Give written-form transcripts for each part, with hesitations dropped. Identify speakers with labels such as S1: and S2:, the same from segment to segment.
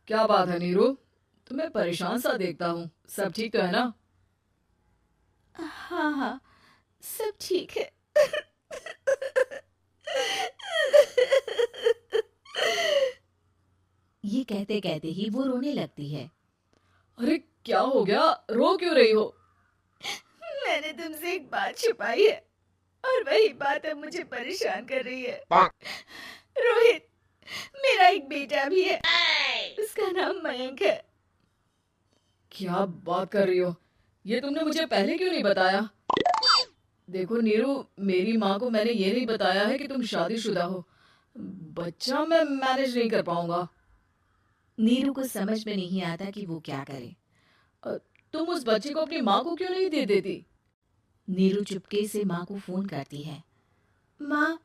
S1: क्या बात है नीरू, तुम्हें परेशान सा देखता हूँ। सब ठीक तो है ना?
S2: हाँ हाँ, सब ठीक है। ये कहते कहते ही वो रोने लगती है।
S1: अरे क्या हो गया, रो क्यों रही हो?
S2: मैंने तुमसे एक बात छुपाई है और वही बात अब मुझे परेशान कर रही है। रोहित, मेरा एक बेटा भी है। उसका नाम मयंक है।
S1: क्या बात कर रही हो? ये तुमने मुझे पहले क्यों नहीं बताया? देखो नीरू, मेरी माँ को मैंने ये नहीं बताया है कि तुम शादीशुदा हो। बच्चा मैं मैनेज नहीं कर पाऊंगा।
S2: नीरू को समझ में नहीं आता कि वो क्या करे।
S1: अ, तुम उस बच्चे को अपनी माँ को क्यों नहीं दे देती?
S2: नीरू चुपके से माँ को फोन करती है। माँ,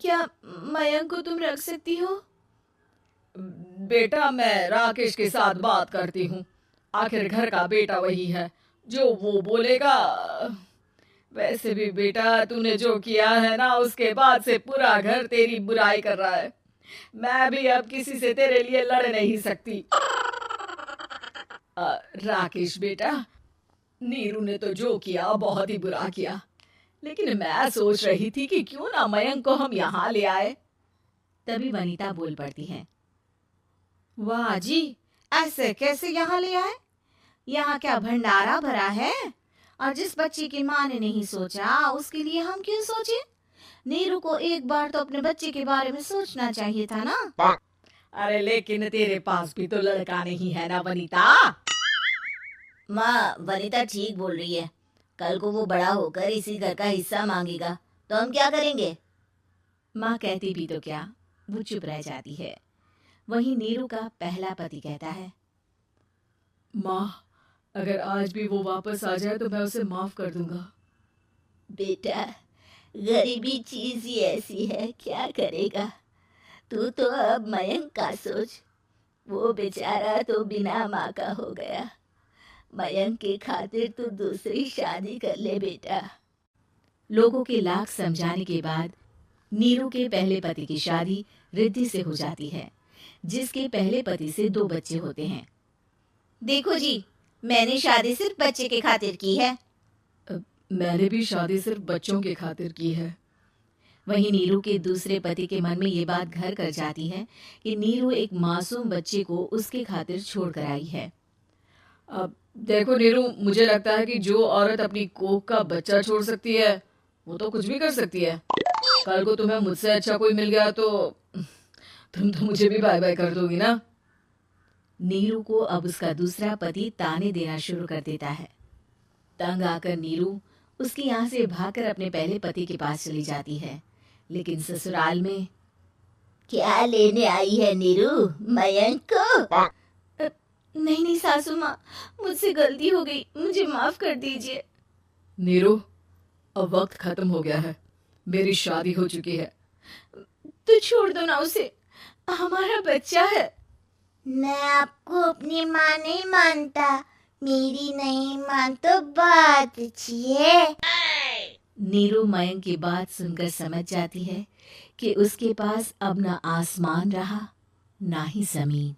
S2: क्या मयंक को तुम रख सकती हो?
S1: बेटा, मैं राकेश के साथ बात करती हूँ। आखिर घर का बेटा वही है, जो वो बोलेगा। वैसे भी बेटा, तूने जो किया है ना, उसके बाद से पूरा घर तेरी बुराई कर रहा है। मैं भी अब किसी से तेरे लिए लड़ नहीं सकती। राकेश बेटा, नीरू ने तो जो किया बहुत ही बुरा किया, लेकिन मैं सोच रही थी कि क्यों ना मयंक को हम यहाँ ले आए।
S2: तभी वनीता बोल पड़ती है। वाह जी, ऐसे कैसे यहाँ ले आए? यहाँ क्या भंडारा भरा है? और जिस बच्ची की माँ ने नहीं सोचा, उसके लिए हम क्यों सोचे? नीरू को एक बार तो अपने बच्चे के बारे में सोचना चाहिए था ना।
S1: अरे लेकिन तेरे पास भी तो लड़का नहीं है ना वनीता?
S2: माँ, वनीता ठीक बोल रही है। कल को वो बड़ा होकर इसी घर का हिस्सा मांगेगा तो हम क्या करेंगे? माँ कहती भी तो क्या, वो चुप रह जाती है। वहीं नीरू का पहला पति कहता है।
S1: माँ, अगर आज भी वो वापस आ जाए तो मैं उसे माफ कर दूंगा।
S2: बेटा, गरीबी चीज ही ऐसी है, क्या करेगा। तू तो अब मयंक का सोच। वो बेचारा तो बिना माँ का हो गया। मयंक की खातिर तू दूसरी शादी कर ले बेटा। लोगों के लाख समझाने के बाद नीरू के पहले पति की शादी रिद्धि से हो जाती है, जिसके पहले पति से 2 बच्चे होते हैं। देखो जी, मैंने शादी सिर्फ बच्चे के खातिर की है।
S1: मैंने भी शादी सिर्फ बच्चों के खातिर की है।
S2: वहीं नीरू के दूसरे पति के मन में ये बात घर कर जाती है कि नीरू एक मासूम बच्चे को उसके खातिर छोड़ कर आई है।
S1: अब देखो नीरू, मुझे लगता है कि जो औरत अपनी कोख का बच्चा छोड़ सकती है, वो तो कुछ भी कर सकती है। कल को तुम्हें मुझसे अच्छा कोई मिल गया तो तुम तो मुझे भी बाय बाय कर दोगी ना?
S2: नीरू को अब उसका दूसरा पति ताने देना शुरू कर देता है। तंग आकर नीरू उसके यहाँ से भागकर अपने पहले पति के पास चली जाती है। लेकिन ससुराल में क्या लेने आई है नीरू, मयंक को? नहीं नहीं सासू माँ, मुझसे गलती हो गई, मुझे माफ कर दीजिए।
S1: नीरू, अब वक्त खत्म हो गया है। मेरी शादी हो चुकी है।
S2: तो छोड़ दो ना उसे, हमारा बच्चा है। मैं आपको अपनी माँ नहीं मानता। मेरी नहीं मान तो बात अच्छी है। नीरू मयंक की बात सुनकर समझ जाती है कि उसके पास अब न आसमान रहा, ना ही जमीन।